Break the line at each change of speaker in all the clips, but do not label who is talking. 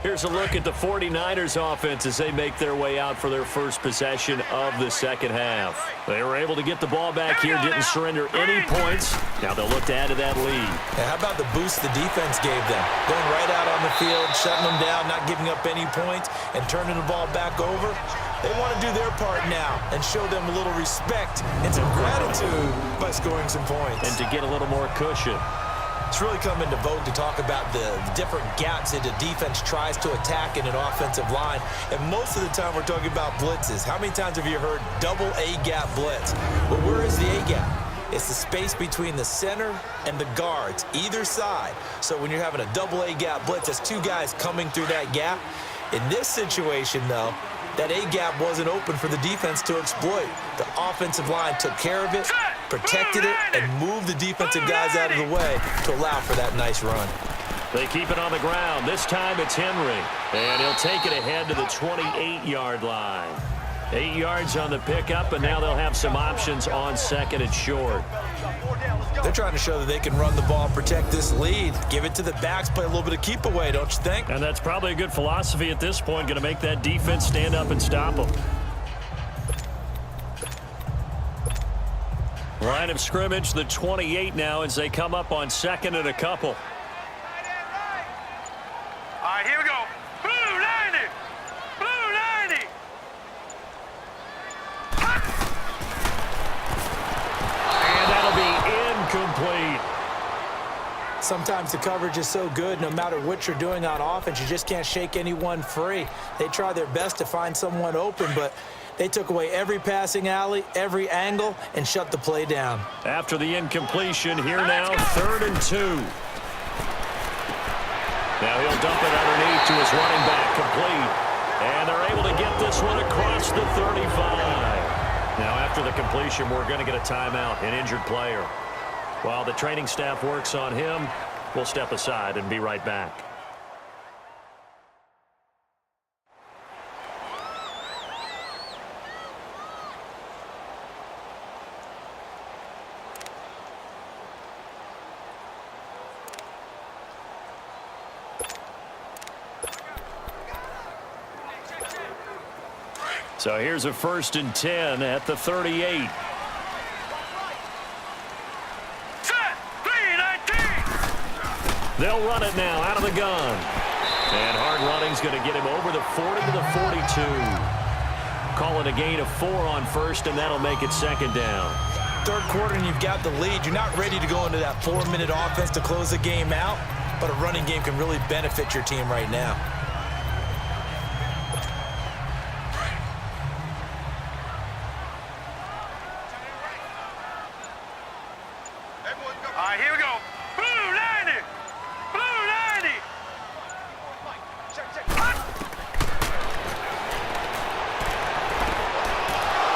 Here's a look at the 49ers offense as they make their way out for their first possession of the second half. They were able to get the ball back here, didn't surrender any points. Now they'll look to add to that lead.
Yeah, how about the boost the defense gave them? Going right out on the field, shutting them down, not giving up any points, and turning the ball back over. They want to do their part now and show them a little respect and some gratitude by scoring some points.
And to get a little more cushion.
It's really come into vogue to talk about the different gaps that the defense tries to attack in an offensive line. And most of the time we're talking about blitzes. How many times have you heard double A-gap blitz? Well, where is the A-gap? It's the space between the center and the guards, either side. So when you're having a double A-gap blitz, that's two guys coming through that gap. In this situation, though, that A-gap wasn't open for the defense to exploit. The offensive line took care of it, protected it, and moved the defensive guys out of the way to allow for that nice run.
They keep it on the ground. This time it's Henry. And he'll take it ahead to the 28-yard line. 8 yards on the pickup, and now they'll have some options on second and short.
They're trying to show that they can run the ball, protect this lead, give it to the backs, play a little bit of keep away, don't you think?
And that's probably a good philosophy at this point, going to make that defense stand up and stop them. Line of scrimmage, the 28 now as they come up on second and a couple.
All right, here we go. Blue 90. Blue 90.
And that'll be incomplete.
Sometimes the coverage is so good, no matter what you're doing on offense, you just can't shake anyone free. They try their best to find someone open, but they took away every passing alley, every angle, and shut the play down.
After the incompletion, here now, 3rd and 2. Now he'll dump it underneath to his running back, complete. And they're able to get this one across the 35. Now after the completion, we're going to get a timeout, an injured player. While the training staff works on him, we'll step aside and be right back. So here's a 1st and 10 at the 38. They'll run it now out of the gun. And hard running's going to get him over the 40 to the 42. Call it a gain of 4 on first, and that'll make it 2nd down.
3rd quarter and you've got the lead. You're not ready to go into that 4-minute offense to close the game out, but a running game can really benefit your team right now.
All right, here we go. Blue 90. Blue 90.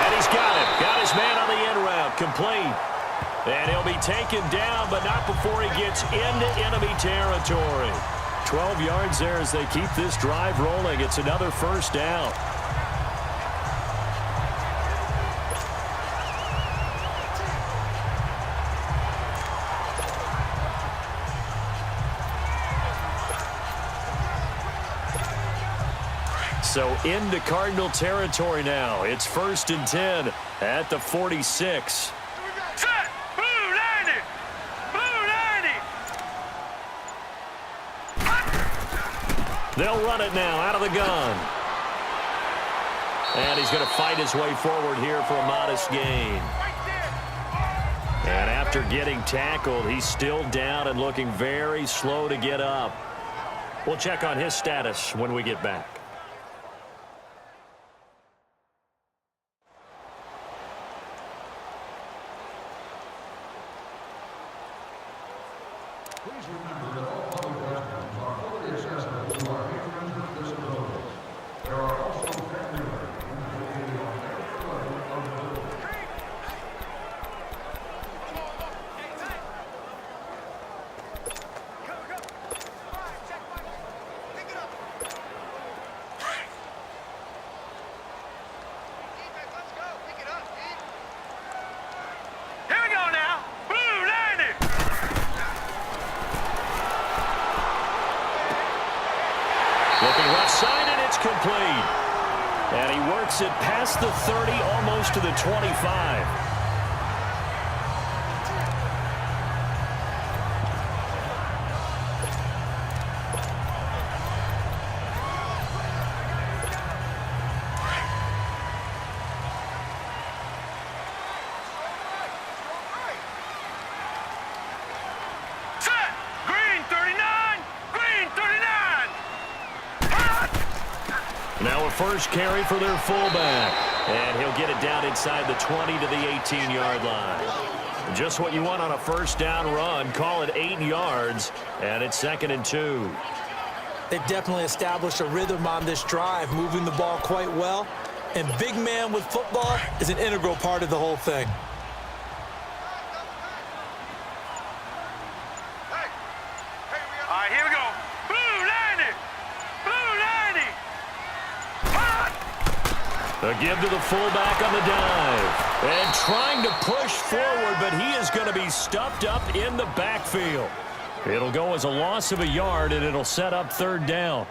And he's got it. Got his man on the end route. Complete. And he'll be taken down, but not before he gets into enemy territory. 12 yards there as they keep this drive rolling. It's another 1st down. So into Cardinal territory now. It's 1st and 10 at the 46.
Set. Blue 90. Blue 90.
They'll run it now out of the gun. And he's going to fight his way forward here for a modest gain. And after getting tackled, he's still down and looking very slow to get up. We'll check on his status when we get back. Looking left side, and it's complete. And he works it past the 30, almost to the 25. Now a first carry for their fullback. And he'll get it down inside the 20 to the 18-yard line. Just what you want on a first down run. Call it 8 yards, and it's 2nd and 2.
They've definitely established a rhythm on this drive, moving the ball quite well. And big man with football is an integral part of the whole thing.
All right, here we go. Blue 90. Blue 90.
A give to the fullback on the dive. And trying to push forward, but he is going to be stuffed up in the backfield. It'll go as a loss of a yard, and it'll set up 3rd down.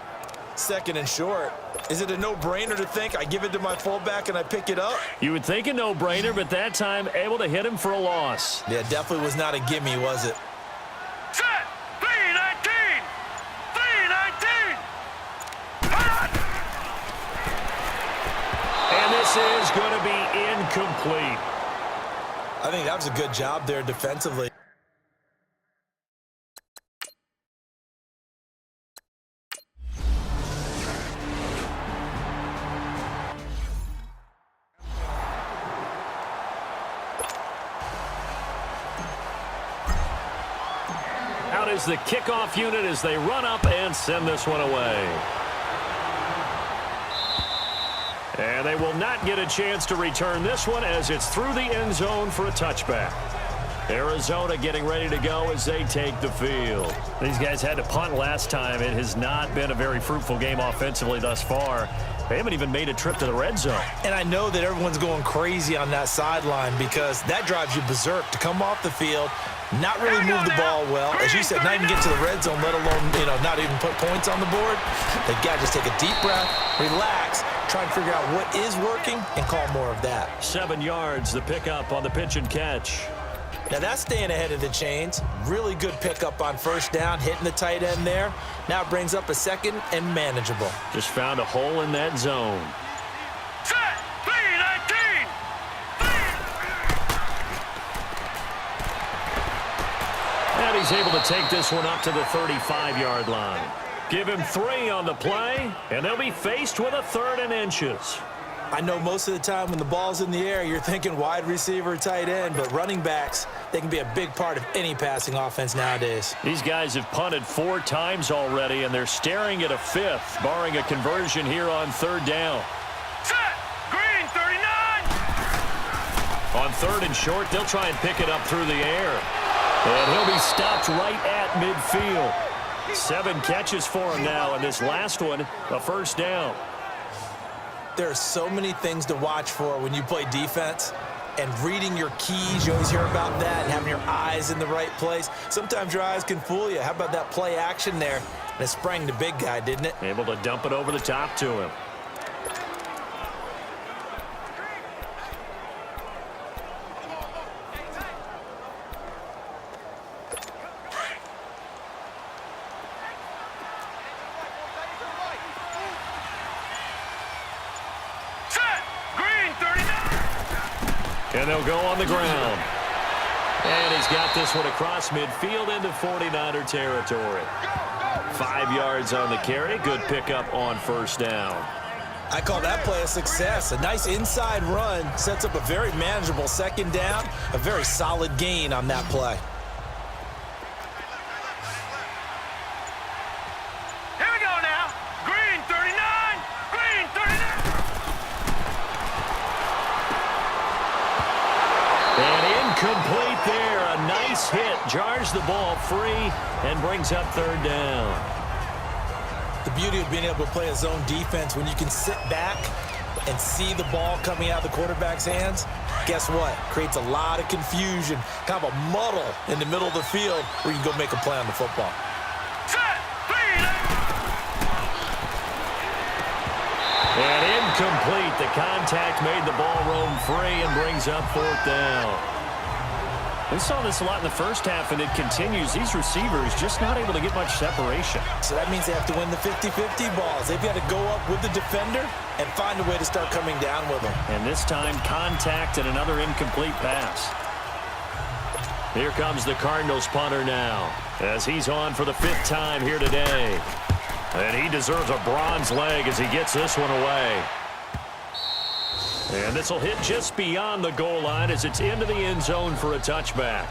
2nd and short. Is it a no-brainer to think I give it to my fullback and I pick it up?
You would think a no-brainer, but that time able to hit him for a loss.
Yeah, definitely was not a gimme, was it?
Set. 319. 319.
And this is going to be incomplete.
I think that was a good job there defensively.
Out is the kickoff unit as they run up and send this one away. And they will not get a chance to return this one as it's through the end zone for a touchback. Arizona getting ready to go as they take the field. These guys had to punt last time. It has not been a very fruitful game offensively thus far. They haven't even made a trip to the red zone.
And I know that everyone's going crazy on that sideline because that drives you berserk to come off the field, not really move the ball well. As you said, not even get to the red zone, let alone, not even put points on the board. They've got to just take a deep breath, relax, try and figure out what is working and call more of that.
7 yards, the pickup on the pitch and catch.
Now that's staying ahead of the chains. Really good pickup on first down, hitting the tight end there. Now it brings up a 2nd and manageable.
Just found a hole in that zone.
Set. 319.
And he's able to take this one up to the 35-yard line. Give him 3 on the play, and they'll be faced with a 3rd and inches.
I know most of the time when the ball's in the air, you're thinking wide receiver, tight end, but running backs, they can be a big part of any passing offense nowadays.
These guys have punted 4 times already, and they're staring at a 5th, barring a conversion here on 3rd down.
Set. Green 39.
On 3rd and short, they'll try and pick it up through the air. And he'll be stopped right at midfield. 7 catches for him now, and this last one, a first down.
There are so many things to watch for when you play defense, and reading your keys, you always hear about that, and having your eyes in the right place. Sometimes your eyes can fool you. How about that play action there? And it sprang the big guy, didn't it?
Able to dump it over the top to him. And they'll go on the ground. And he's got this one across midfield into 49er territory. 5 yards on the carry. Good pickup on first down.
I call that play a success. A nice inside run sets up a very manageable 2nd down. A very solid gain on that play.
Here we go now. Green 39. Green 39.
And incomplete there. A nice hit. Jars the ball free and brings up 3rd down.
The beauty of being able to play a zone defense when you can sit back and see the ball coming out of the quarterback's hands, guess what? Creates a lot of confusion, kind of a muddle in the middle of the field where you can go make a play on the football.
Set.
contact made the ball roam free and brings up 4th down. We saw this a lot in the first half, and it continues. These receivers just not able to get much separation.
So that means they have to win the 50-50 balls. They've got to go up with the defender and find a way to start coming down with them.
And this time, contact and another incomplete pass. Here comes the Cardinals punter now, as he's on for the 5th time here today. And he deserves a bronze leg as he gets this one away. And this will hit just beyond the goal line as it's into the end zone for a touchback.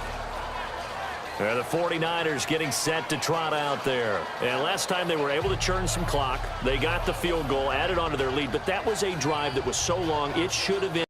And the 49ers getting set to trot out there. And last time they were able to churn some clock. They got the field goal, added onto their lead, but that was a drive that was so long it should have been